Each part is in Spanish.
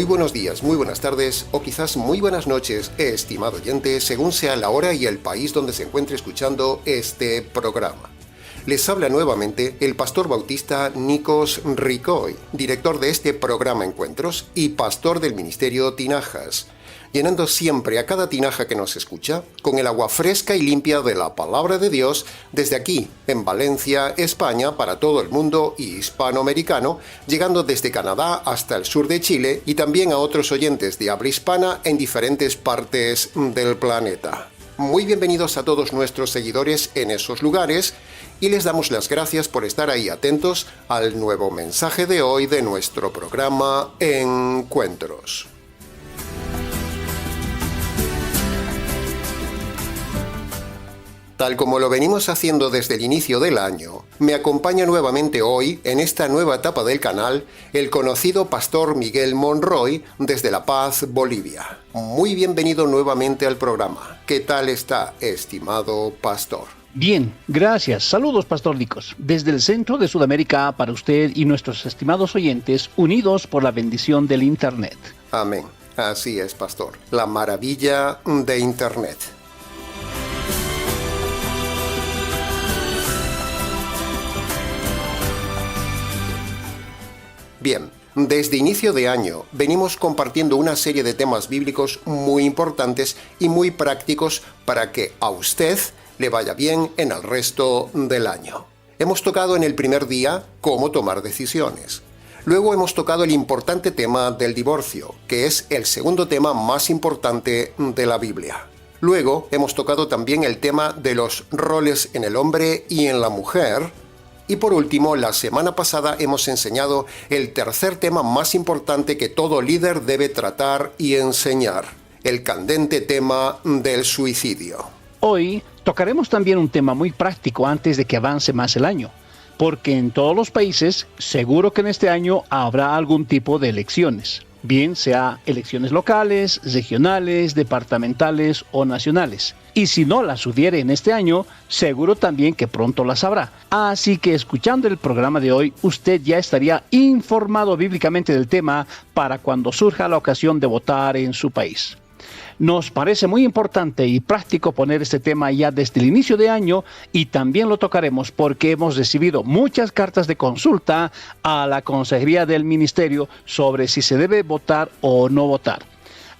Muy buenos días, muy buenas tardes o quizás muy buenas noches, estimado oyente, según sea la hora y el país donde se encuentre escuchando este programa. Les habla nuevamente el pastor bautista Nikos Ricoy, director de este programa Encuentros y pastor del ministerio Tinajas, llenando siempre a cada tinaja que nos escucha con el agua fresca y limpia de la palabra de Dios desde aquí, en Valencia, España, para todo el mundo hispanoamericano, llegando desde Canadá hasta el sur de Chile y también a otros oyentes de habla hispana en diferentes partes del planeta. Muy bienvenidos a todos nuestros seguidores en esos lugares y les damos las gracias por estar ahí atentos al nuevo mensaje de hoy de nuestro programa Encuentros. Tal como lo venimos haciendo desde el inicio del año, me acompaña nuevamente hoy, en esta nueva etapa del canal, el conocido pastor Miguel Monroy desde La Paz, Bolivia. Muy bienvenido nuevamente al programa. ¿Qué tal está, estimado pastor? Bien, gracias. Saludos, Pastor Nikos. Desde el centro de Sudamérica para usted y nuestros estimados oyentes, unidos por la bendición del Internet. Amén. Así es, pastor. La maravilla de Internet. Bien, desde inicio de año venimos compartiendo una serie de temas bíblicos muy importantes y muy prácticos para que a usted le vaya bien en el resto del año. Hemos tocado en el primer día cómo tomar decisiones. Luego hemos tocado el importante tema del divorcio, que es el segundo tema más importante de la Biblia. Luego hemos tocado también el tema de los roles en el hombre y en la mujer. Y por último, la semana pasada hemos enseñado el tercer tema más importante que todo líder debe tratar y enseñar, el candente tema del suicidio. Hoy tocaremos también un tema muy práctico antes de que avance más el año, porque en todos los países, seguro que en este año habrá algún tipo de elecciones, bien sea elecciones locales, regionales, departamentales o nacionales. Y si no las hubiere en este año, seguro también que pronto las habrá. Así que escuchando el programa de hoy, usted ya estaría informado bíblicamente del tema para cuando surja la ocasión de votar en su país. Nos parece muy importante y práctico poner este tema ya desde el inicio de año y también lo tocaremos porque hemos recibido muchas cartas de consulta a la consejería del ministerio sobre si se debe votar o no votar.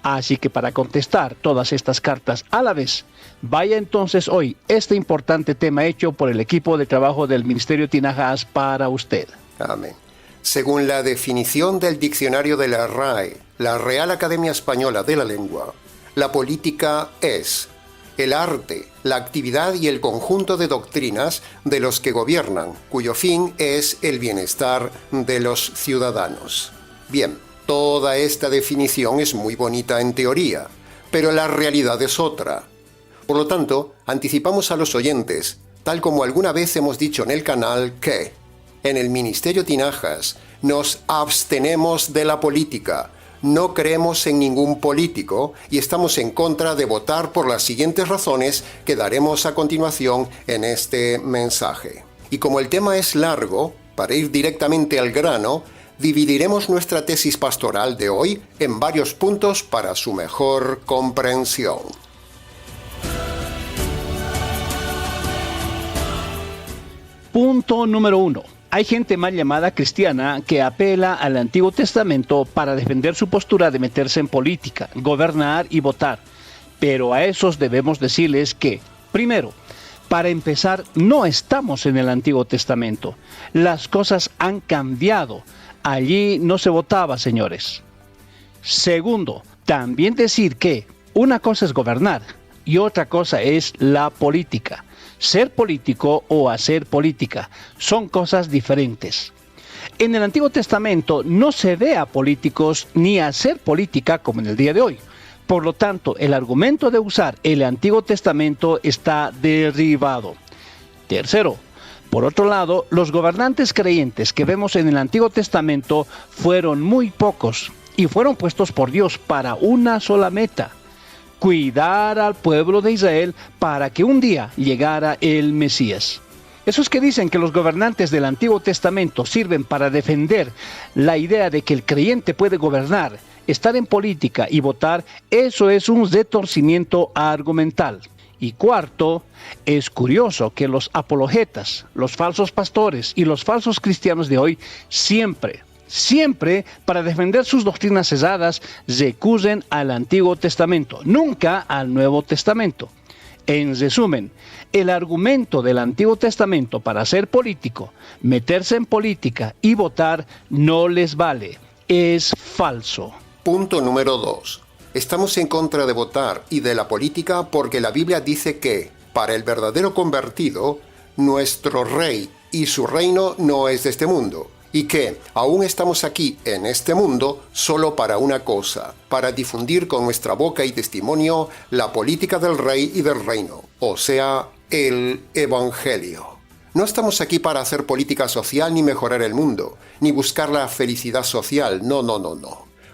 Así que para contestar todas estas cartas a la vez, vaya entonces hoy este importante tema hecho por el equipo de trabajo del Ministerio Tinajas para usted. Amén. Según la definición del diccionario de la RAE, la Real Academia Española de la Lengua, la política es el arte, la actividad y el conjunto de doctrinas de los que gobiernan, cuyo fin es el bienestar de los ciudadanos. Bien, toda esta definición es muy bonita en teoría, pero la realidad es otra. Por lo tanto, anticipamos a los oyentes, tal como alguna vez hemos dicho en el canal, que en el Ministerio Tinajas nos abstenemos de la política. No creemos en ningún político y estamos en contra de votar por las siguientes razones que daremos a continuación en este mensaje. Y como el tema es largo, para ir directamente al grano, dividiremos nuestra tesis pastoral de hoy en varios puntos para su mejor comprensión. Punto número 1. Hay gente mal llamada cristiana que apela al Antiguo Testamento para defender su postura de meterse en política, gobernar y votar. Pero a esos debemos decirles que, primero, para empezar, no estamos en el Antiguo Testamento. Las cosas han cambiado. Allí no se votaba, señores. Segundo, también decir que una cosa es gobernar y otra cosa es la política. Ser político o hacer política son cosas diferentes. En el Antiguo Testamento no se ve a políticos ni a hacer política como en el día de hoy. Por lo tanto, el argumento de usar el Antiguo Testamento está derribado. Tercero, por otro lado, los gobernantes creyentes que vemos en el Antiguo Testamento fueron muy pocos y fueron puestos por Dios para una sola meta: cuidar al pueblo de Israel para que un día llegara el Mesías. Esos que dicen que los gobernantes del Antiguo Testamento sirven para defender la idea de que el creyente puede gobernar estar en política y votar, eso es un retorcimiento argumental. Y cuarto, es curioso que los apologetas, los falsos pastores y los falsos cristianos de hoy siempre, para defender sus doctrinas cesadas, recusen al Antiguo Testamento, nunca al Nuevo Testamento. En resumen, el argumento del Antiguo Testamento para ser político, meterse en política y votar no les vale, es falso. Punto número 2. Estamos en contra de votar y de la política porque la Biblia dice que, para el verdadero convertido, nuestro rey y su reino no es de este mundo, y que aún estamos aquí en este mundo solo para una cosa, para difundir con nuestra boca y testimonio la política del rey y del reino, o sea, el Evangelio. No estamos aquí para hacer política social ni mejorar el mundo, ni buscar la felicidad social, no.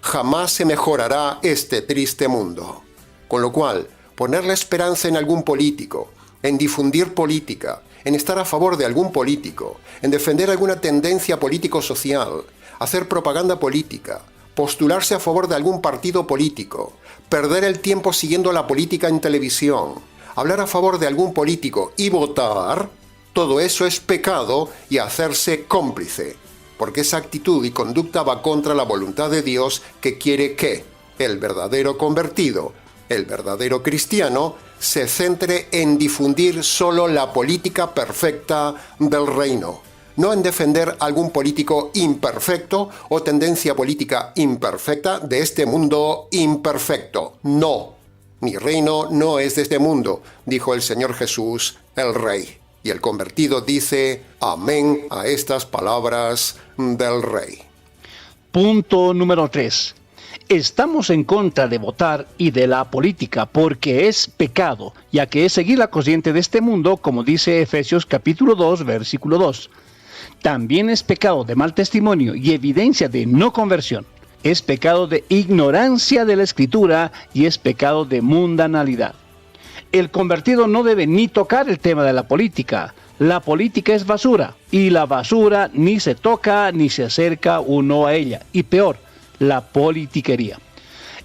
Jamás se mejorará este triste mundo. Con lo cual, poner la esperanza en algún político, en difundir política, en estar a favor de algún político, en defender alguna tendencia político-social, hacer propaganda política, postularse a favor de algún partido político, perder el tiempo siguiendo la política en televisión, hablar a favor de algún político y votar, todo eso es pecado y hacerse cómplice, porque esa actitud y conducta va contra la voluntad de Dios, que quiere que el verdadero convertido, el verdadero cristiano, se centre en difundir solo la política perfecta del reino, no en defender algún político imperfecto o tendencia política imperfecta de este mundo imperfecto. No, mi reino no es de este mundo, dijo el Señor Jesús, el Rey. Y el convertido dice amén a estas palabras del Rey. Punto número 3. Estamos en contra de votar y de la política porque es pecado, ya que es seguir la corriente de este mundo, como dice Efesios capítulo 2, versículo 2. También es pecado de mal testimonio y evidencia de no conversión. Es pecado de ignorancia de la Escritura y es pecado de mundanalidad. El convertido no debe ni tocar el tema de la política. La política es basura, y la basura ni se toca ni se acerca uno a ella. Y peor, la politiquería.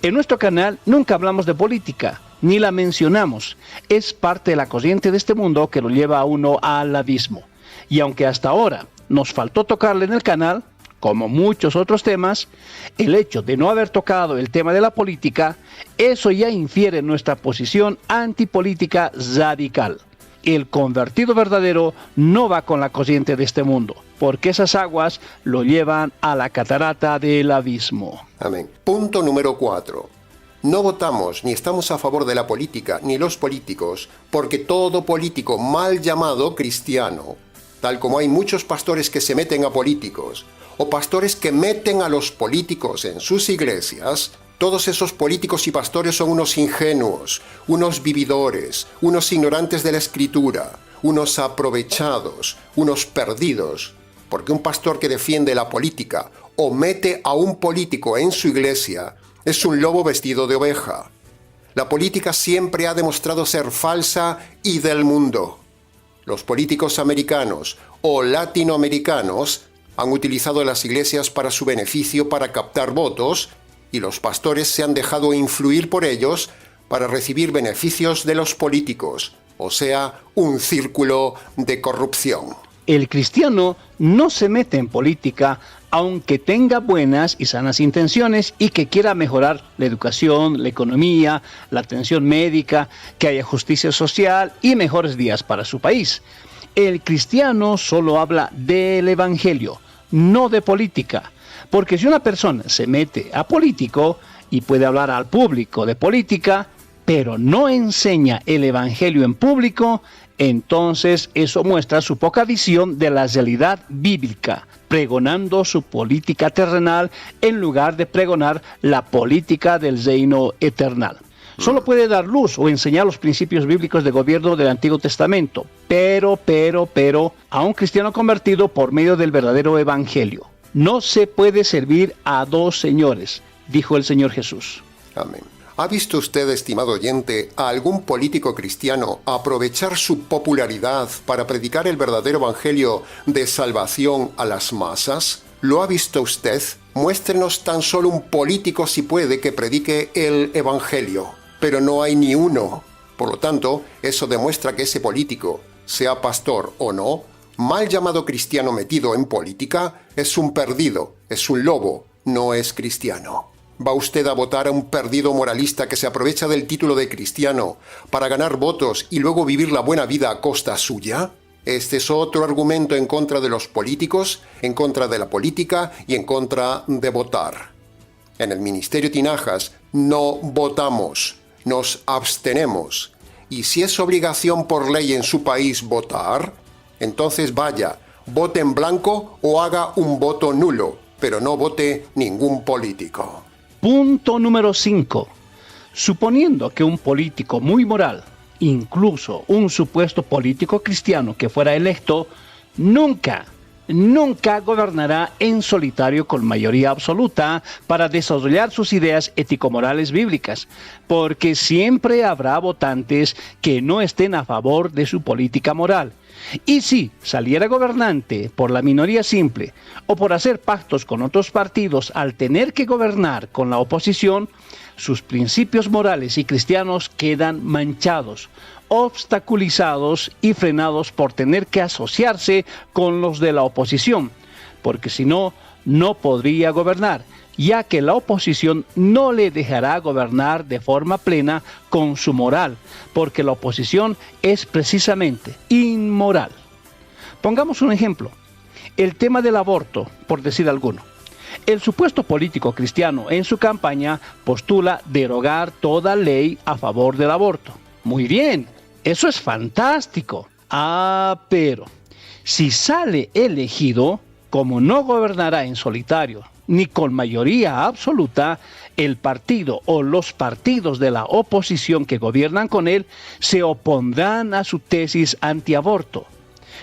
En nuestro canal nunca hablamos de política, ni la mencionamos. Es parte de la corriente de este mundo que lo lleva a uno al abismo. Y aunque hasta ahora nos faltó tocarle en el canal, como muchos otros temas, el hecho de no haber tocado el tema de la política, eso ya infiere nuestra posición antipolítica radical. El convertido verdadero no va con la corriente de este mundo, porque esas aguas lo llevan a la catarata del abismo. Amén. Punto número 4. No votamos ni estamos a favor de la política ni los políticos, porque todo político mal llamado cristiano, tal como hay muchos pastores que se meten a políticos, o pastores que meten a los políticos en sus iglesias, todos esos políticos y pastores son unos ingenuos, unos vividores, unos ignorantes de la Escritura, unos aprovechados, unos perdidos, porque un pastor que defiende la política o mete a un político en su iglesia es un lobo vestido de oveja. La política siempre ha demostrado ser falsa y del mundo. Los políticos americanos o latinoamericanos han utilizado las iglesias para su beneficio para captar votos y los pastores se han dejado influir por ellos para recibir beneficios de los políticos, o sea, un círculo de corrupción. El cristiano no se mete en política aunque tenga buenas y sanas intenciones y que quiera mejorar la educación, la economía, la atención médica, que haya justicia social y mejores días para su país. El cristiano solo habla del evangelio, no de política, porque si una persona se mete a político y puede hablar al público de política, pero no enseña el evangelio en público, entonces eso muestra su poca visión de la realidad bíblica, pregonando su política terrenal en lugar de pregonar la política del reino eterno. Solo puede dar luz o enseñar los principios bíblicos de gobierno del Antiguo Testamento, pero, a un cristiano convertido por medio del verdadero evangelio. No se puede servir a dos señores, dijo el Señor Jesús. Amén. ¿Ha visto usted, estimado oyente, a algún político cristiano aprovechar su popularidad para predicar el verdadero evangelio de salvación a las masas? ¿Lo ha visto usted? Muéstrenos tan solo un político si puede que predique el Evangelio, pero no hay ni uno. Por lo tanto, eso demuestra que ese político, sea pastor o no, mal llamado cristiano metido en política, es un perdido, es un lobo, no es cristiano. ¿Va usted a votar a un perdido moralista que se aprovecha del título de cristiano para ganar votos y luego vivir la buena vida a costa suya? Este es otro argumento en contra de los políticos, en contra de la política y en contra de votar. En el Ministerio Tinajas no votamos, nos abstenemos. Y si es obligación por ley en su país votar, entonces vaya, vote en blanco o haga un voto nulo, pero no vote ningún político. Punto número 5. Suponiendo que un político muy moral, incluso un supuesto político cristiano que fuera electo, nunca gobernará en solitario con mayoría absoluta para desarrollar sus ideas ético-morales bíblicas, porque siempre habrá votantes que no estén a favor de su política moral. Y si saliera gobernante por la minoría simple o por hacer pactos con otros partidos al tener que gobernar con la oposición, sus principios morales y cristianos quedan manchados, obstaculizados y frenados por tener que asociarse con los de la oposición, porque si no, no podría gobernar, ya que la oposición no le dejará gobernar de forma plena con su moral, porque la oposición es precisamente inmoral. Pongamos un ejemplo, el tema del aborto, por decir alguno. El supuesto político cristiano en su campaña postula derogar toda ley a favor del aborto. Muy bien, eso es fantástico. Pero si sale elegido, como no gobernará en solitario ni con mayoría absoluta, el partido o los partidos de la oposición que gobiernan con él se opondrán a su tesis antiaborto.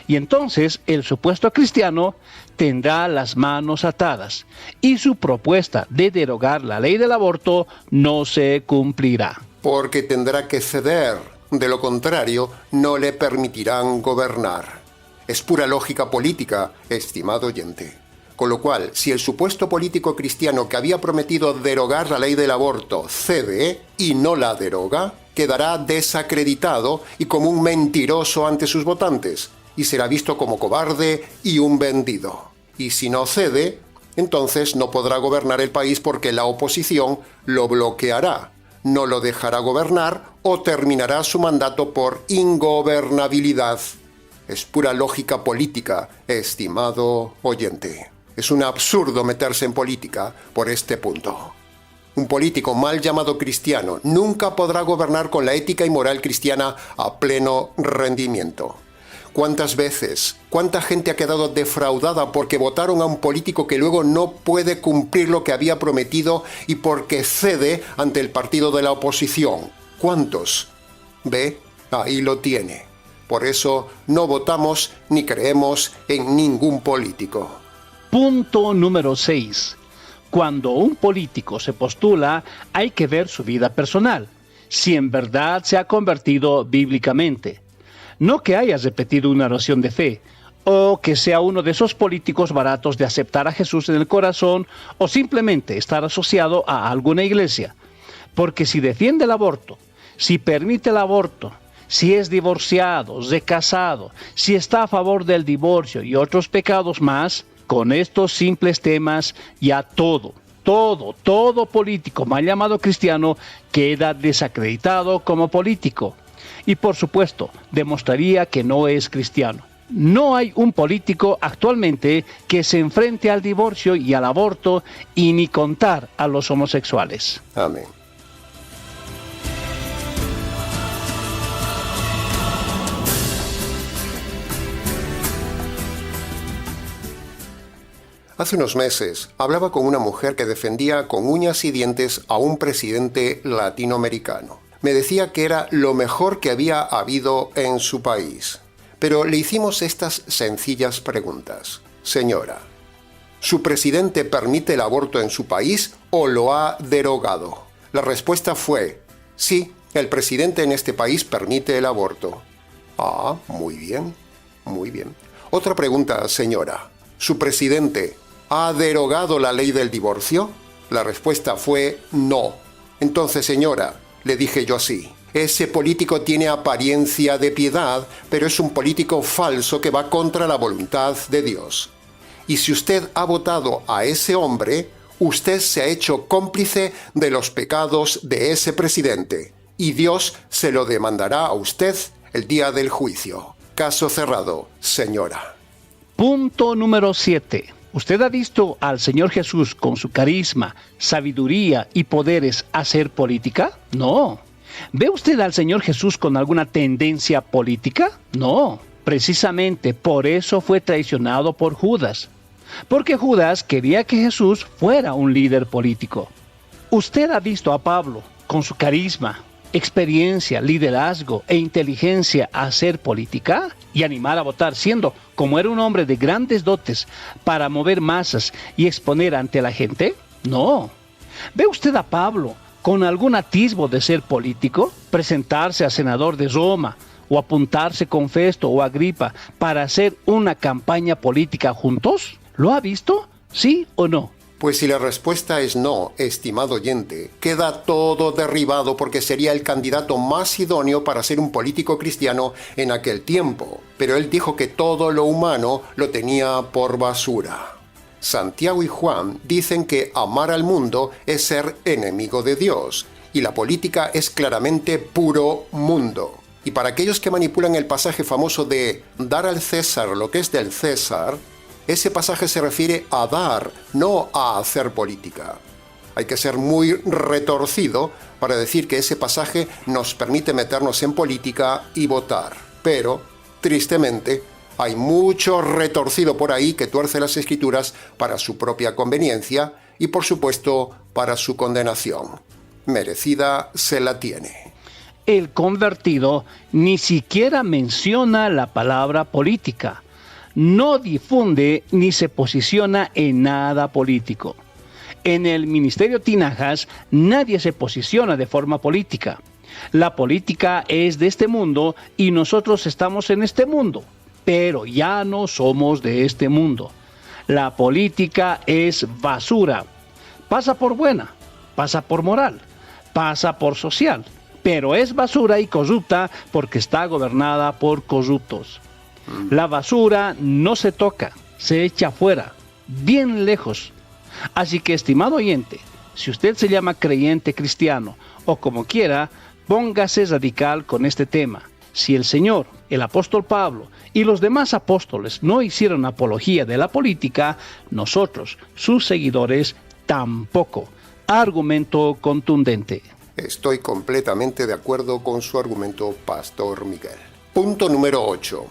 Y entonces el supuesto cristiano tendrá las manos atadas y su propuesta de derogar la ley del aborto no se cumplirá. Porque tendrá que ceder, de lo contrario no le permitirán gobernar. Es pura lógica política, estimado oyente. Con lo cual, si el supuesto político cristiano que había prometido derogar la ley del aborto cede y no la deroga, quedará desacreditado y como un mentiroso ante sus votantes, y será visto como cobarde y un vendido. Y si no cede, entonces no podrá gobernar el país porque la oposición lo bloqueará, no lo dejará gobernar o terminará su mandato por ingobernabilidad. Es pura lógica política, estimado oyente. Es un absurdo meterse en política por este punto. Un político mal llamado cristiano nunca podrá gobernar con la ética y moral cristiana a pleno rendimiento. ¿Cuántas veces, cuánta gente ha quedado defraudada porque votaron a un político que luego no puede cumplir lo que había prometido y porque cede ante el partido de la oposición? ¿Cuántos? ¿Ve? Ahí lo tiene. Por eso no votamos ni creemos en ningún político. Punto número 6. Cuando un político se postula, hay que ver su vida personal, si en verdad se ha convertido bíblicamente. No que hayas repetido una oración de fe, o que sea uno de esos políticos baratos de aceptar a Jesús en el corazón, o simplemente estar asociado a alguna iglesia. Porque si defiende el aborto, si permite el aborto, si es divorciado, recasado, si está a favor del divorcio y otros pecados más, con estos simples temas ya todo político mal llamado cristiano queda desacreditado como político. Y por supuesto, demostraría que no es cristiano. No hay un político actualmente que se enfrente al divorcio y al aborto y ni contar a los homosexuales. Amén. Hace unos meses hablaba con una mujer que defendía con uñas y dientes a un presidente latinoamericano. Me decía que era lo mejor que había habido en su país. Pero le hicimos estas sencillas preguntas. Señora, ¿su presidente permite el aborto en su país o lo ha derogado? La respuesta fue, sí, el presidente en este país permite el aborto. Ah, muy bien, muy bien. Otra pregunta, señora. ¿Su presidente ¿Ha derogado la ley del divorcio? La respuesta fue no. Entonces, señora, le dije yo así, ese político tiene apariencia de piedad, pero es un político falso que va contra la voluntad de Dios. Y si usted ha votado a ese hombre, usted se ha hecho cómplice de los pecados de ese presidente, y Dios se lo demandará a usted el día del juicio. Caso cerrado, señora. Punto número 7. ¿Usted ha visto al Señor Jesús con su carisma, sabiduría y poderes hacer política? No. ¿Ve usted al Señor Jesús con alguna tendencia política? No. Precisamente por eso fue traicionado por Judas. Porque Judas quería que Jesús fuera un líder político. ¿Usted ha visto a Pablo con su carisma, experiencia, liderazgo e inteligencia hacer política y animar a votar, siendo, como era un hombre de grandes dotes, para mover masas y exponer ante la gente? No. ¿Ve usted a Pablo con algún atisbo de ser político, presentarse a senador de Roma o apuntarse con Festo o Agripa para hacer una campaña política juntos? ¿Lo ha visto? ¿Sí o no? Pues si la respuesta es no, estimado oyente, queda todo derribado porque sería el candidato más idóneo para ser un político cristiano en aquel tiempo. Pero él dijo que todo lo humano lo tenía por basura. Santiago y Juan dicen que amar al mundo es ser enemigo de Dios, y la política es claramente puro mundo. Y para aquellos que manipulan el pasaje famoso de dar al César lo que es del César, ese pasaje se refiere a dar, no a hacer política. Hay que ser muy retorcido para decir que ese pasaje nos permite meternos en política y votar. Pero, tristemente, hay mucho retorcido por ahí que tuerce las Escrituras para su propia conveniencia y, por supuesto, para su condenación. Merecida se la tiene. El convertido ni siquiera menciona la palabra política. No difunde ni se posiciona en nada político. En el ministerio Tinajas nadie se posiciona de forma política. La política es de este mundo y nosotros estamos en este mundo, pero ya no somos de este mundo. La política es basura. Pasa por buena, pasa por moral, pasa por social, pero es basura y corrupta porque está gobernada por corruptos. La basura no se toca, se echa afuera, bien lejos. Así que, estimado oyente, si usted se llama creyente cristiano o como quiera, póngase radical con este tema. Si el Señor, el apóstol Pablo y los demás apóstoles no hicieron apología de la política, nosotros, sus seguidores, tampoco. Argumento contundente. Estoy completamente de acuerdo con su argumento, Pastor Miguel. Punto número 8.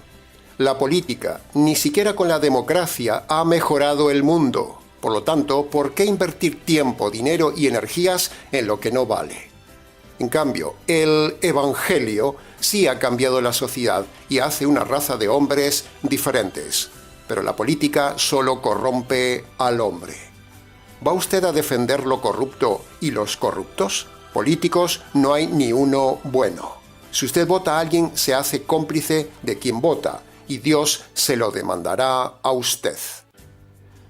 La política, ni siquiera con la democracia, ha mejorado el mundo. Por lo tanto, ¿por qué invertir tiempo, dinero y energías en lo que no vale? En cambio, el Evangelio sí ha cambiado la sociedad y hace una raza de hombres diferentes. Pero la política solo corrompe al hombre. ¿Va usted a defender lo corrupto y los corruptos? Políticos no hay ni uno bueno. Si usted vota a alguien, se hace cómplice de quien vota, y Dios se lo demandará a usted.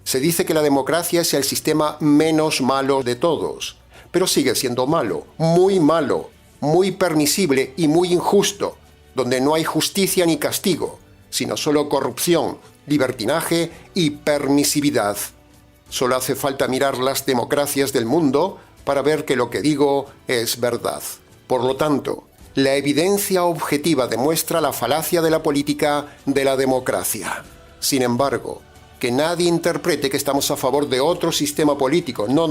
Se dice que la democracia es el sistema menos malo de todos, pero sigue siendo malo, muy permisible y muy injusto, donde no hay justicia ni castigo, sino solo corrupción, libertinaje y permisividad. Solo hace falta mirar las democracias del mundo para ver que lo que digo es verdad. Por lo tanto, la evidencia objetiva demuestra la falacia de la política de la democracia. Sin embargo, que nadie interprete que estamos a favor de otro sistema político. No.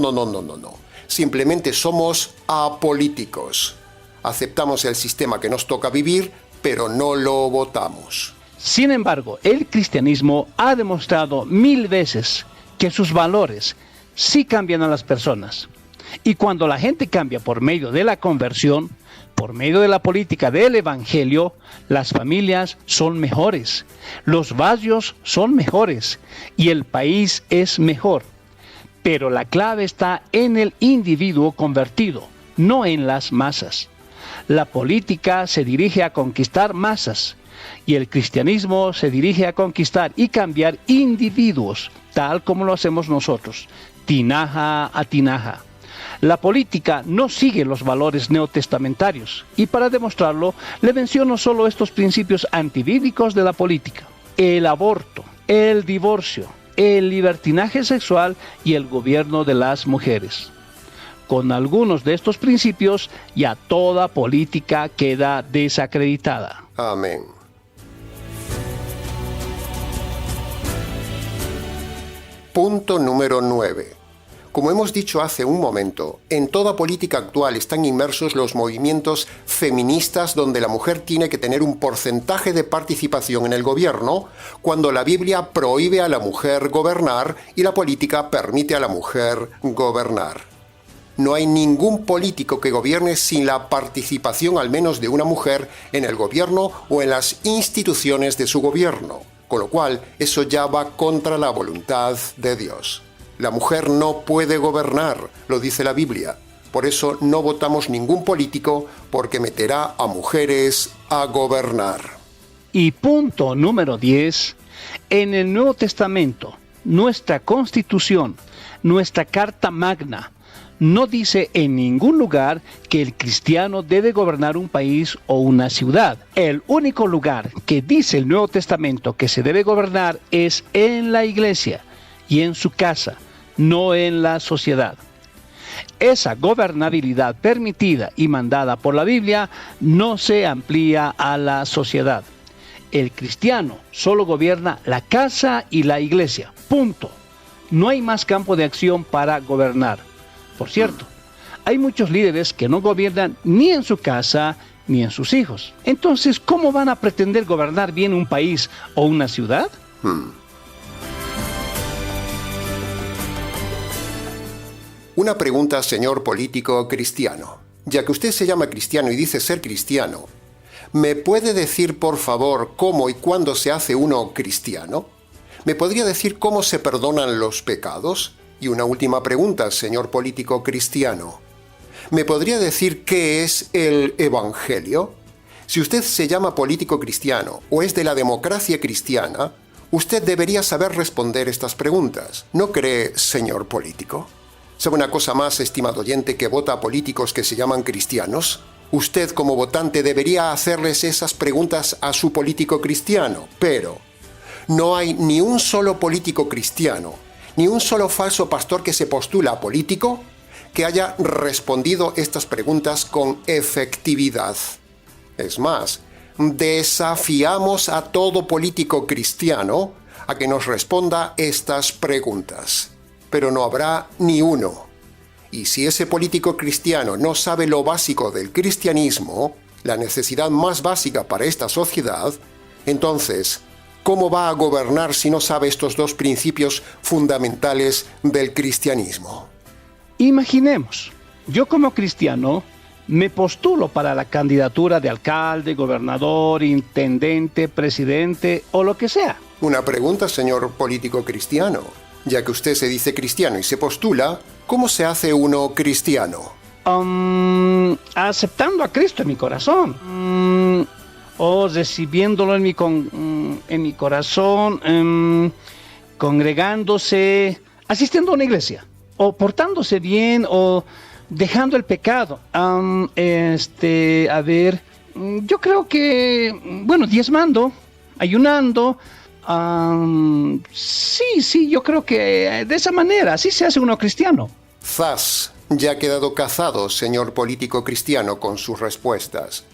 Simplemente somos apolíticos. Aceptamos el sistema que nos toca vivir, pero no lo votamos. Sin embargo, el cristianismo ha demostrado 1000 veces que sus valores sí cambian a las personas. Y cuando la gente cambia por medio de la conversión, por medio de la política del Evangelio, las familias son mejores, los barrios son mejores y el país es mejor. Pero la clave está en el individuo convertido, no en las masas. La política se dirige a conquistar masas Y el cristianismo se dirige a conquistar y cambiar individuos, tal como lo hacemos nosotros, tinaja a tinaja. La política no sigue los valores neotestamentarios, y para demostrarlo, le menciono solo estos principios antibíblicos de la política: el aborto, el divorcio, el libertinaje sexual y el gobierno de las mujeres. Con algunos de estos principios, ya toda política queda desacreditada. Amén. Punto número 9. Como hemos dicho hace un momento, en toda política actual están inmersos los movimientos feministas donde la mujer tiene que tener un porcentaje de participación en el gobierno, cuando la Biblia prohíbe a la mujer gobernar y la política permite a la mujer gobernar. No hay ningún político que gobierne sin la participación al menos de una mujer en el gobierno o en las instituciones de su gobierno, con lo cual eso ya va contra la voluntad de Dios. La mujer no puede gobernar, lo dice la Biblia. Por eso no votamos ningún político, porque meterá a mujeres a gobernar. Y punto número 10. En el Nuevo Testamento, nuestra Constitución, nuestra Carta Magna, no dice en ningún lugar que el cristiano debe gobernar un país o una ciudad. El único lugar que dice el Nuevo Testamento que se debe gobernar es en la iglesia y en su casa, no en la sociedad. Esa gobernabilidad permitida y mandada por la Biblia no se amplía a la sociedad. El cristiano solo gobierna la casa y la iglesia. Punto. No hay más campo de acción para gobernar. Por cierto, hay muchos líderes que no gobiernan ni en su casa ni en sus hijos. Entonces, ¿cómo van a pretender gobernar bien un país o una ciudad? Una pregunta, señor político cristiano. Ya que usted se llama cristiano y dice ser cristiano, ¿me puede decir, por favor, cómo y cuándo se hace uno cristiano? ¿Me podría decir cómo se perdonan los pecados? Y una última pregunta, señor político cristiano. ¿Me podría decir qué es el Evangelio? Si usted se llama político cristiano o es de la democracia cristiana, usted debería saber responder estas preguntas. ¿No cree, señor político? ¿Sabe una cosa más, estimado oyente, que vota a políticos que se llaman cristianos? Usted, como votante, debería hacerles esas preguntas a su político cristiano, pero no hay ni un solo político cristiano, ni un solo falso pastor que se postula a político que haya respondido estas preguntas con efectividad. Es más, desafiamos a todo político cristiano a que nos responda estas preguntas. Pero no habrá ni uno. Y si ese político cristiano no sabe lo básico del cristianismo, la necesidad más básica para esta sociedad, entonces, ¿cómo va a gobernar si no sabe estos dos principios fundamentales del cristianismo? Imaginemos, yo como cristiano me postulo para la candidatura de alcalde, gobernador, intendente, presidente o lo que sea. Una pregunta, señor político cristiano. Ya que usted se dice cristiano y se postula, ¿cómo se hace uno cristiano? Aceptando a Cristo en mi corazón. O recibiéndolo en mi corazón, congregándose, asistiendo a una iglesia, o portándose bien, o dejando el pecado. Yo creo que, diezmando, ayunando. Sí, yo creo que de esa manera, así se hace uno cristiano. Zas, ya ha quedado cazado, señor político cristiano, con sus respuestas.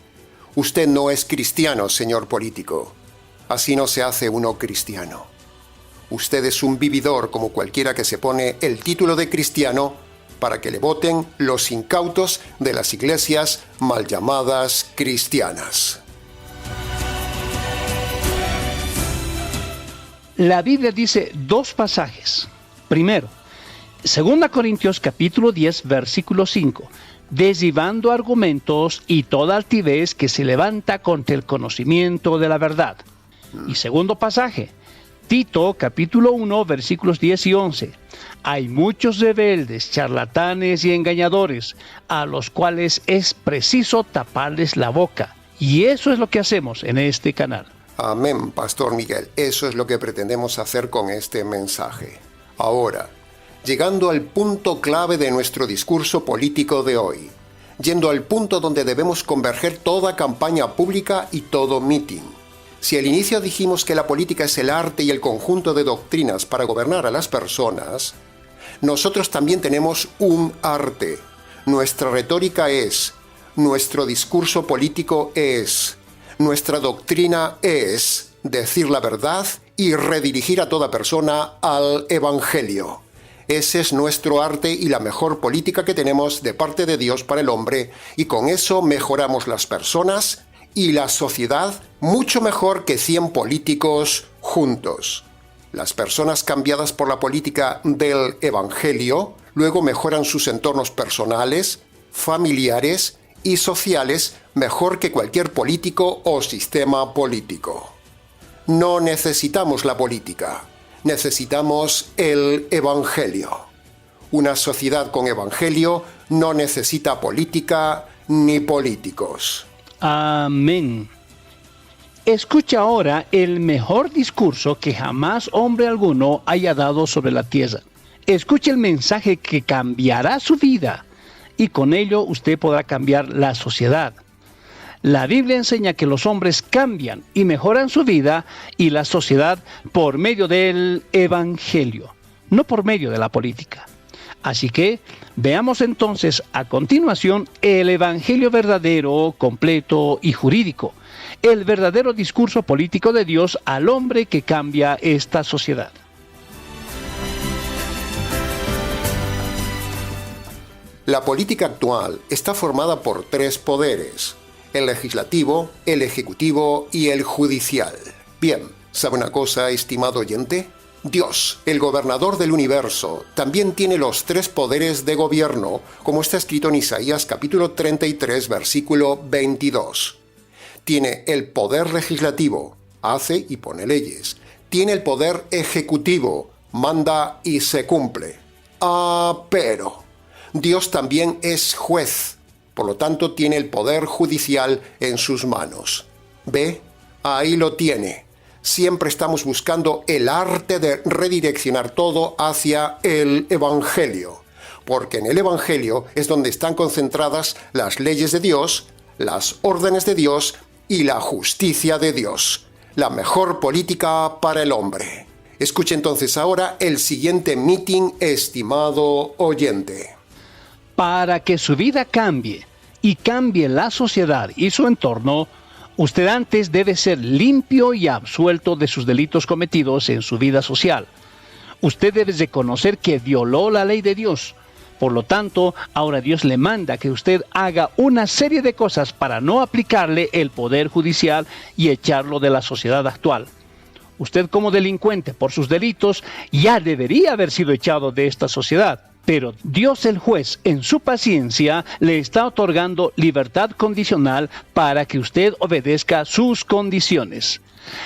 Usted no es cristiano, señor político. Así no se hace uno cristiano. Usted es un vividor como cualquiera que se pone el título de cristiano para que le voten los incautos de las iglesias mal llamadas cristianas. La Biblia dice dos pasajes. Primero, 2 Corintios capítulo 10, versículo 5. Derribando argumentos y toda altivez que se levanta contra el conocimiento de la verdad. Y segundo pasaje, Tito capítulo 1, versículos 10 y 11. Hay muchos rebeldes, charlatanes y engañadores, a los cuales es preciso taparles la boca Y eso es lo que hacemos en este canal. Amén, Pastor Miguel. Eso es lo que pretendemos hacer con este mensaje. Ahora, llegando al punto clave de nuestro discurso político de hoy, yendo al punto donde debemos converger toda campaña pública y todo mitin. Si al inicio dijimos que la política es el arte y el conjunto de doctrinas para gobernar a las personas, nosotros también tenemos un arte. Nuestra retórica es, nuestro discurso político es, nuestra doctrina es decir la verdad y redirigir a toda persona al Evangelio. Ese es nuestro arte y la mejor política que tenemos de parte de Dios para el hombre, y con eso mejoramos las personas y la sociedad mucho mejor que 100 políticos juntos. Las personas cambiadas por la política del Evangelio luego mejoran sus entornos personales, familiares y sociales mejor que cualquier político o sistema político. No necesitamos la política, necesitamos el Evangelio. Una sociedad con Evangelio no necesita política ni políticos. Amén. Escucha ahora el mejor discurso que jamás hombre alguno haya dado sobre la tierra. Escuche el mensaje que cambiará su vida, y con ello usted podrá cambiar la sociedad. La Biblia enseña que los hombres cambian y mejoran su vida y la sociedad por medio del Evangelio, no por medio de la política. Así que veamos entonces a continuación el Evangelio verdadero, completo y jurídico, el verdadero discurso político de Dios al hombre que cambia esta sociedad. La política actual está formada por 3 poderes: el legislativo, el ejecutivo y el judicial. Bien, ¿sabe una cosa, estimado oyente? Dios, el gobernador del universo, también tiene los 3 poderes de gobierno, como está escrito en Isaías capítulo 33, versículo 22. Tiene el poder legislativo, hace y pone leyes. Tiene el poder ejecutivo, manda y se cumple. Pero Dios también es juez, por lo tanto tiene el poder judicial en sus manos. ¿Ve? Ahí lo tiene. Siempre estamos buscando el arte de redireccionar todo hacia el Evangelio, porque en el Evangelio es donde están concentradas las leyes de Dios, las órdenes de Dios y la justicia de Dios, la mejor política para el hombre. Escuche entonces ahora el siguiente meeting, estimado oyente. Para que su vida cambie y cambie la sociedad y su entorno, usted antes debe ser limpio y absuelto de sus delitos cometidos en su vida social. Usted debe reconocer que violó la ley de Dios. Por lo tanto, ahora Dios le manda que usted haga una serie de cosas para no aplicarle el poder judicial y echarlo de la sociedad actual. Usted como delincuente por sus delitos ya debería haber sido echado de esta sociedad. Pero Dios el juez, en su paciencia, le está otorgando libertad condicional para que usted obedezca sus condiciones.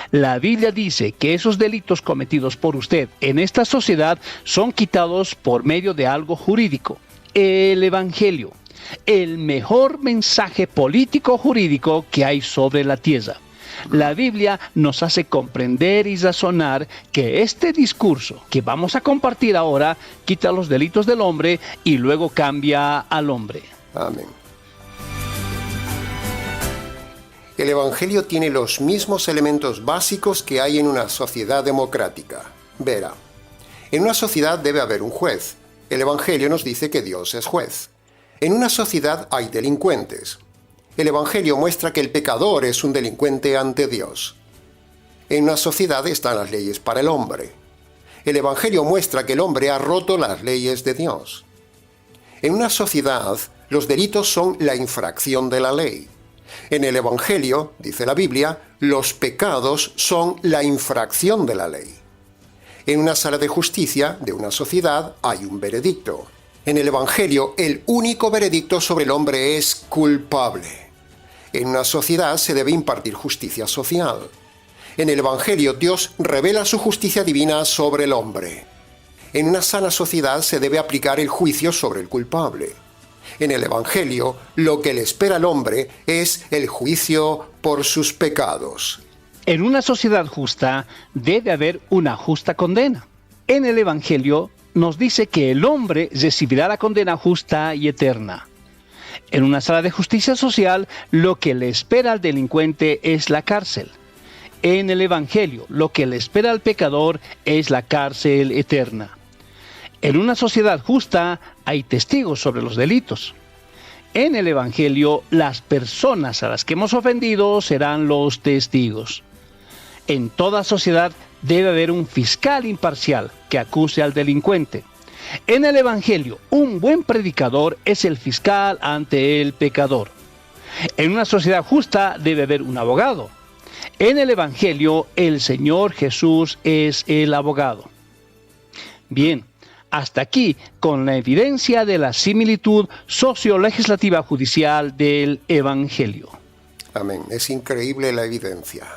La Biblia dice que esos delitos cometidos por usted en esta sociedad son quitados por medio de algo jurídico, el Evangelio, el mejor mensaje político-jurídico que hay sobre la tierra. La Biblia nos hace comprender y razonar que este discurso que vamos a compartir ahora quita los delitos del hombre y luego cambia al hombre. Amén. El Evangelio tiene los mismos elementos básicos que hay en una sociedad democrática. Verá, en una sociedad debe haber un juez. El Evangelio nos dice que Dios es juez. En una sociedad hay delincuentes. El Evangelio muestra que el pecador es un delincuente ante Dios. En una sociedad están las leyes para el hombre. El Evangelio muestra que el hombre ha roto las leyes de Dios. En una sociedad, los delitos son la infracción de la ley. En el Evangelio, dice la Biblia, los pecados son la infracción de la ley. En una sala de justicia de una sociedad hay un veredicto. En el Evangelio, el único veredicto sobre el hombre es culpable. En una sociedad se debe impartir justicia social. En el Evangelio, Dios revela su justicia divina sobre el hombre. En una sana sociedad se debe aplicar el juicio sobre el culpable. En el Evangelio, lo que le espera al hombre es el juicio por sus pecados. En una sociedad justa debe haber una justa condena. En el Evangelio nos dice que el hombre recibirá la condena justa y eterna. En una sala de justicia social, lo que le espera al delincuente es la cárcel. En el Evangelio, lo que le espera al pecador es la cárcel eterna. En una sociedad justa hay testigos sobre los delitos. En el Evangelio, las personas a las que hemos ofendido serán los testigos. En toda sociedad debe haber un fiscal imparcial que acuse al delincuente. En el Evangelio, un buen predicador es el fiscal ante el pecador. En una sociedad justa debe haber un abogado. En el Evangelio, el Señor Jesús es el abogado. Bien, hasta aquí con la evidencia de la similitud socio-legislativa judicial del Evangelio. Amén. Es increíble la evidencia.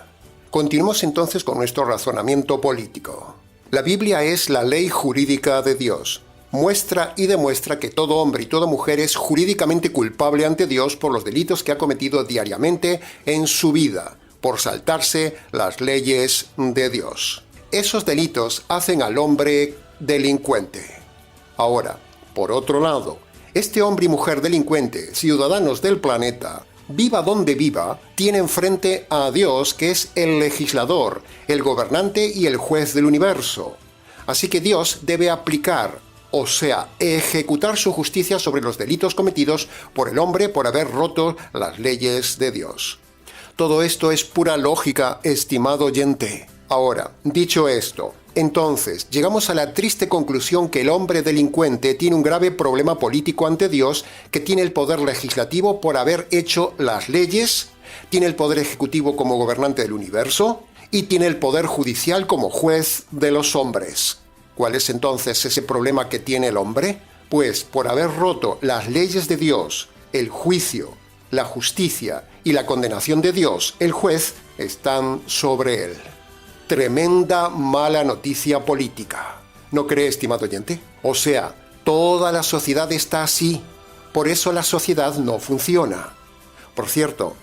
Continuemos entonces con nuestro razonamiento político. La Biblia es la ley jurídica de Dios. Muestra y demuestra que todo hombre y toda mujer es jurídicamente culpable ante Dios por los delitos que ha cometido diariamente en su vida, por saltarse las leyes de Dios. Esos delitos hacen al hombre delincuente. Ahora, por otro lado, este hombre y mujer delincuente, ciudadanos del planeta, viva donde viva, tienen frente a Dios, que es el legislador, el gobernante y el juez del universo. Así que Dios debe aplicar, o sea, ejecutar su justicia sobre los delitos cometidos por el hombre por haber roto las leyes de Dios. Todo esto es pura lógica, estimado oyente. Ahora, dicho esto, entonces llegamos a la triste conclusión que el hombre delincuente tiene un grave problema político ante Dios, que tiene el poder legislativo por haber hecho las leyes, tiene el poder ejecutivo como gobernante del universo y tiene el poder judicial como juez de los hombres. ¿Cuál es entonces ese problema que tiene el hombre? Pues por haber roto las leyes de Dios, el juicio, la justicia y la condenación de Dios, el juez, están sobre él. Tremenda mala noticia política. ¿No cree, estimado oyente? O sea, toda la sociedad está así. Por eso la sociedad no funciona. Por cierto,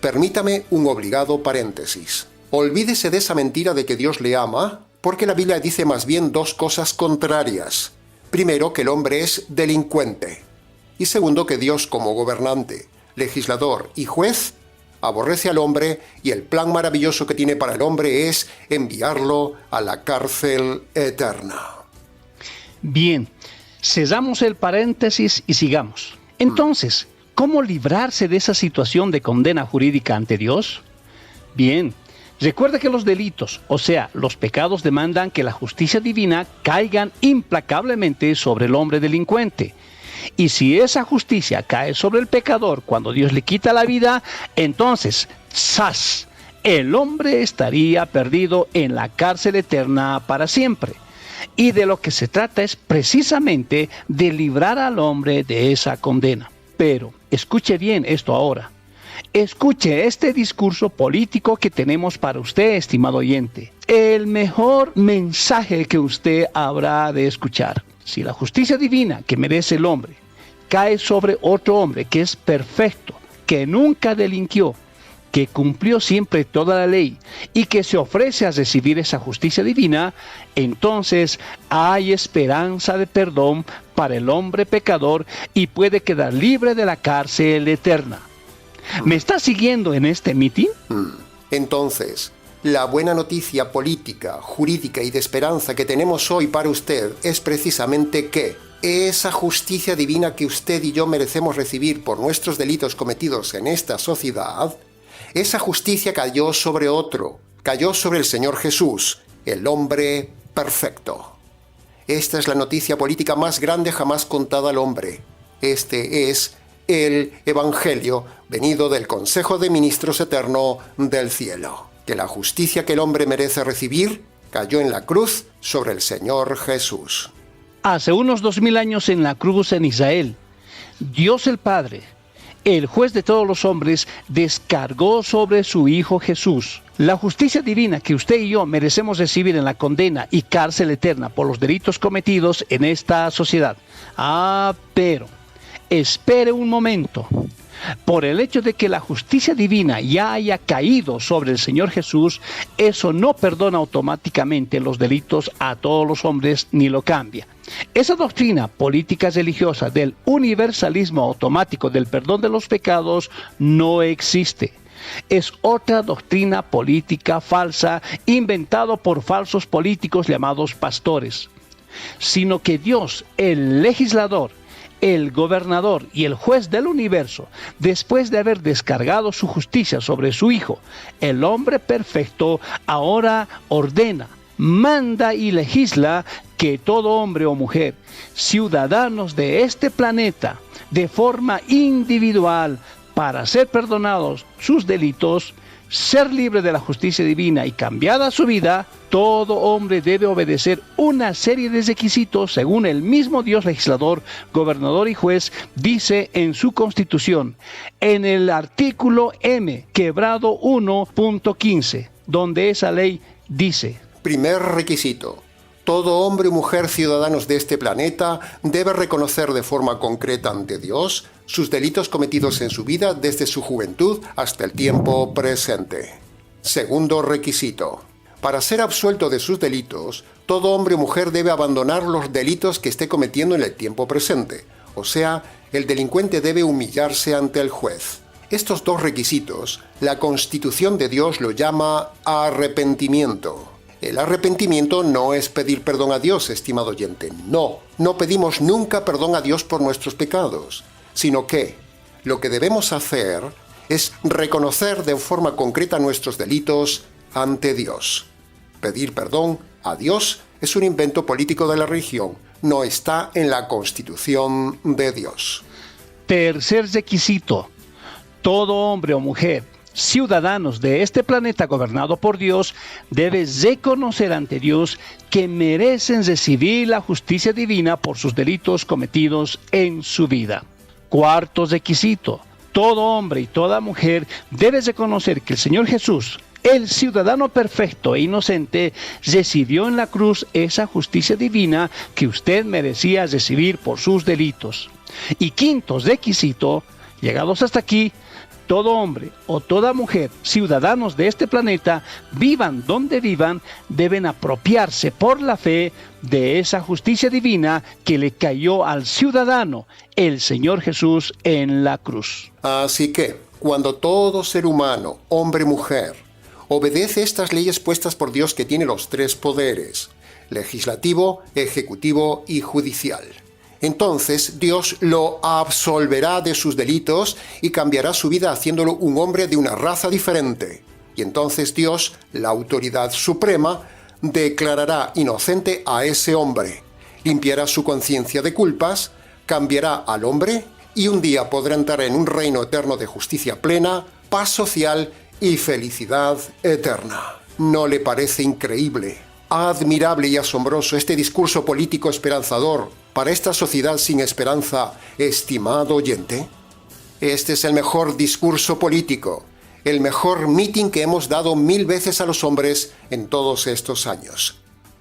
permítame un obligado paréntesis. Olvídese de esa mentira de que Dios le ama, porque la Biblia dice más bien dos cosas contrarias. Primero, que el hombre es delincuente. Y segundo, que Dios, como gobernante, legislador y juez, aborrece al hombre y el plan maravilloso que tiene para el hombre es enviarlo a la cárcel eterna. Bien, cesamos el paréntesis y sigamos. Entonces, ¿cómo librarse de esa situación de condena jurídica ante Dios? Bien, recuerda que los delitos, o sea, los pecados demandan que la justicia divina caigan implacablemente sobre el hombre delincuente. Y si esa justicia cae sobre el pecador cuando Dios le quita la vida, entonces, ¡zas!, el hombre estaría perdido en la cárcel eterna para siempre. Y de lo que se trata es precisamente de librar al hombre de esa condena. Pero, escuche bien esto ahora. Escuche este discurso político que tenemos para usted, estimado oyente. El mejor mensaje que usted habrá de escuchar. Si la justicia divina que merece el hombre cae sobre otro hombre que es perfecto, que nunca delinquió, que cumplió siempre toda la ley y que se ofrece a recibir esa justicia divina, entonces hay esperanza de perdón para el hombre pecador y puede quedar libre de la cárcel eterna. ¿Me está siguiendo en este mitin? Entonces, la buena noticia política, jurídica y de esperanza que tenemos hoy para usted es precisamente que esa justicia divina que usted y yo merecemos recibir por nuestros delitos cometidos en esta sociedad, esa justicia cayó sobre otro, cayó sobre el Señor Jesús, el hombre perfecto. Esta es la noticia política más grande jamás contada al hombre. Este es el Evangelio venido del Consejo de Ministros eterno del cielo. Que la justicia que el hombre merece recibir cayó en la cruz sobre el Señor Jesús. Hace unos 2000 años en la cruz en Israel, Dios el Padre, el juez de todos los hombres, descargó sobre su Hijo Jesús la justicia divina que usted y yo merecemos recibir en la condena y cárcel eterna por los delitos cometidos en esta sociedad. Pero espere un momento. Por el hecho de que la justicia divina ya haya caído sobre el Señor Jesús, eso no perdona automáticamente los delitos a todos los hombres ni lo cambia. Esa doctrina política religiosa del universalismo automático del perdón de los pecados no existe. Es otra doctrina política falsa inventada por falsos políticos llamados pastores. Sino que Dios, el legislador, el gobernador y el juez del universo, después de haber descargado su justicia sobre su Hijo, el hombre perfecto, ahora ordena, manda y legisla que todo hombre o mujer, ciudadanos de este planeta, de forma individual, para ser perdonados sus delitos, ser libre de la justicia divina y cambiada su vida, todo hombre debe obedecer una serie de requisitos según el mismo Dios legislador, gobernador y juez dice en su Constitución, en el artículo M, quebrado 1.15, donde esa ley dice: Primer requisito. Todo hombre y mujer ciudadanos de este planeta debe reconocer de forma concreta ante Dios sus delitos cometidos en su vida desde su juventud hasta el tiempo presente. Segundo requisito. Para ser absuelto de sus delitos, todo hombre o mujer debe abandonar los delitos que esté cometiendo en el tiempo presente. O sea, el delincuente debe humillarse ante el juez. Estos dos requisitos, la Constitución de Dios lo llama arrepentimiento. El arrepentimiento no es pedir perdón a Dios, estimado oyente. No pedimos nunca perdón a Dios por nuestros pecados, sino que lo que debemos hacer es reconocer de forma concreta nuestros delitos ante Dios. Pedir perdón a Dios es un invento político de la religión, no está en la Constitución de Dios. Tercer requisito. Todo hombre o mujer, ciudadanos de este planeta gobernado por Dios, debe reconocer ante Dios que merecen recibir la justicia divina por sus delitos cometidos en su vida. Cuarto requisito. Todo hombre y toda mujer debe reconocer que el Señor Jesús, el ciudadano perfecto e inocente, recibió en la cruz esa justicia divina que usted merecía recibir por sus delitos. Y quinto requisito, llegados hasta aquí, todo hombre o toda mujer, ciudadanos de este planeta, vivan donde vivan, deben apropiarse por la fe de esa justicia divina que le cayó al ciudadano, el Señor Jesús, en la cruz. Así que, cuando todo ser humano, hombre y mujer, obedece estas leyes puestas por Dios que tiene los tres poderes, legislativo, ejecutivo y judicial, entonces Dios lo absolverá de sus delitos y cambiará su vida haciéndolo un hombre de una raza diferente. Y entonces Dios, la autoridad suprema, declarará inocente a ese hombre, limpiará su conciencia de culpas, cambiará al hombre y un día podrá entrar en un reino eterno de justicia plena, paz social y felicidad eterna. ¿No le parece increíble, admirable y asombroso este discurso político esperanzador para esta sociedad sin esperanza, estimado oyente? Este es el mejor discurso político, el mejor meeting que hemos dado 1000 veces a los hombres en todos estos años.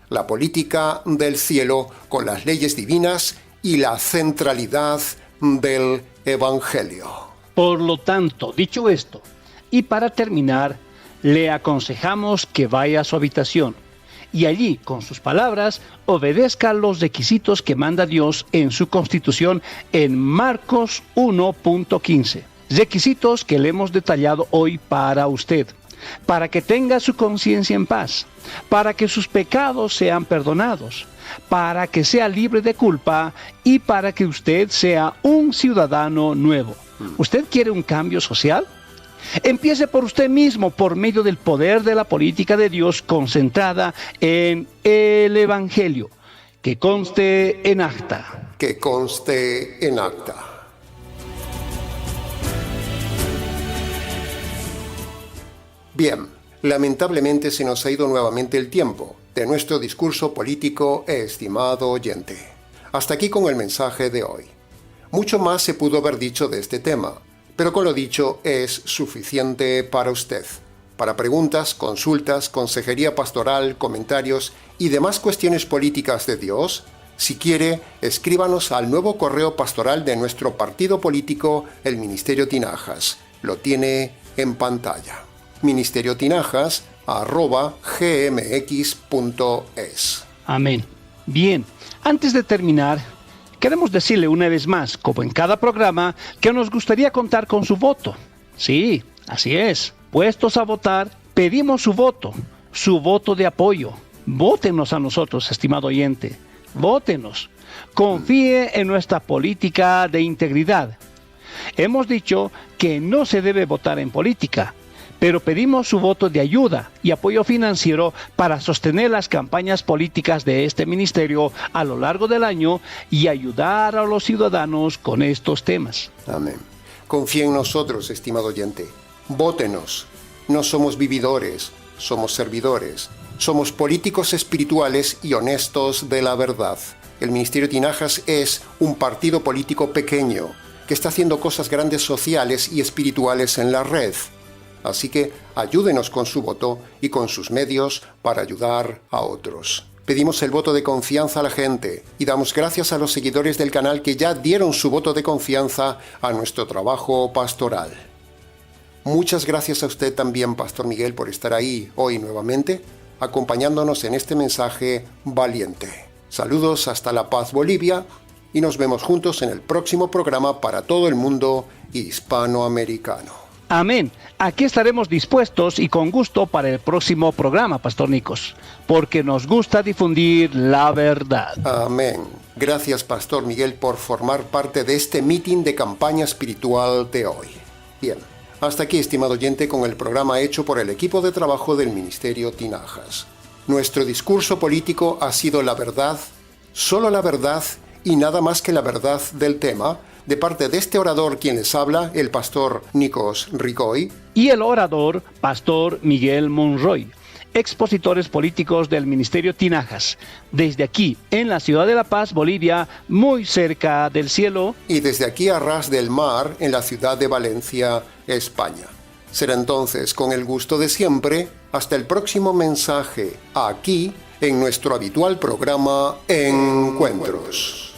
La política del cielo con las leyes divinas y la centralidad del Evangelio. Por lo tanto, dicho esto, y para terminar, le aconsejamos que vaya a su habitación y allí, con sus palabras, obedezca los requisitos que manda Dios en su Constitución en Marcos 1.15. Requisitos que le hemos detallado hoy para usted, para que tenga su conciencia en paz, para que sus pecados sean perdonados, para que sea libre de culpa y para que usted sea un ciudadano nuevo. ¿Usted quiere un cambio social? Empiece por usted mismo por medio del poder de la política de Dios concentrada en el Evangelio. Que conste en acta. Que conste en acta. Bien, lamentablemente se nos ha ido nuevamente el tiempo de nuestro discurso político, estimado oyente. Hasta aquí con el mensaje de hoy. Mucho más se pudo haber dicho de este tema, pero con lo dicho es suficiente para usted. Para preguntas, consultas, consejería pastoral, comentarios y demás cuestiones políticas de Dios, Si quiere, escríbanos al nuevo correo pastoral de nuestro partido político, el Ministerio Tinajas. Lo tiene en pantalla. ministerioTinajas@gmx.es. Amén. Bien, antes de terminar, queremos decirle una vez más, como en cada programa, que nos gustaría contar con su voto. Sí, así es. Puestos a votar, pedimos su voto de apoyo. Vótenos a nosotros, estimado oyente. Vótenos. Confíe en nuestra política de integridad. Hemos dicho que no se debe votar en política, pero pedimos su voto de ayuda y apoyo financiero para sostener las campañas políticas de este ministerio a lo largo del año y ayudar a los ciudadanos con estos temas. Amén. Confíe en nosotros, estimado oyente. Vótenos. No somos vividores, somos servidores. Somos políticos espirituales y honestos de la verdad. El Ministerio Tinajas es un partido político pequeño que está haciendo cosas grandes sociales y espirituales en la red. Así que ayúdenos con su voto y con sus medios para ayudar a otros. Pedimos el voto de confianza a la gente y damos gracias a los seguidores del canal que ya dieron su voto de confianza a nuestro trabajo pastoral. Muchas gracias a usted también, Pastor Miguel, por estar ahí hoy nuevamente, acompañándonos en este mensaje valiente. Saludos hasta La Paz, Bolivia, y nos vemos juntos en el próximo programa para todo el mundo hispanoamericano. Amén. Aquí estaremos dispuestos y con gusto para el próximo programa, Pastor Nicos, porque nos gusta difundir la verdad. Amén. Gracias, Pastor Miguel, por formar parte de este meeting de campaña espiritual de hoy. Bien. Hasta aquí, estimado oyente, con el programa hecho por el equipo de trabajo del Ministerio Tinajas. Nuestro discurso político ha sido la verdad, solo la verdad y nada más que la verdad del tema, de parte de este orador quien les habla, el pastor Nicos Ricoy, y el orador, Pastor Miguel Monroy, expositores políticos del Ministerio Tinajas, desde aquí, en la ciudad de La Paz, Bolivia, muy cerca del cielo, y desde aquí a ras del mar, en la ciudad de Valencia, España. Será entonces, con el gusto de siempre, hasta el próximo mensaje, aquí, en nuestro habitual programa Encuentros.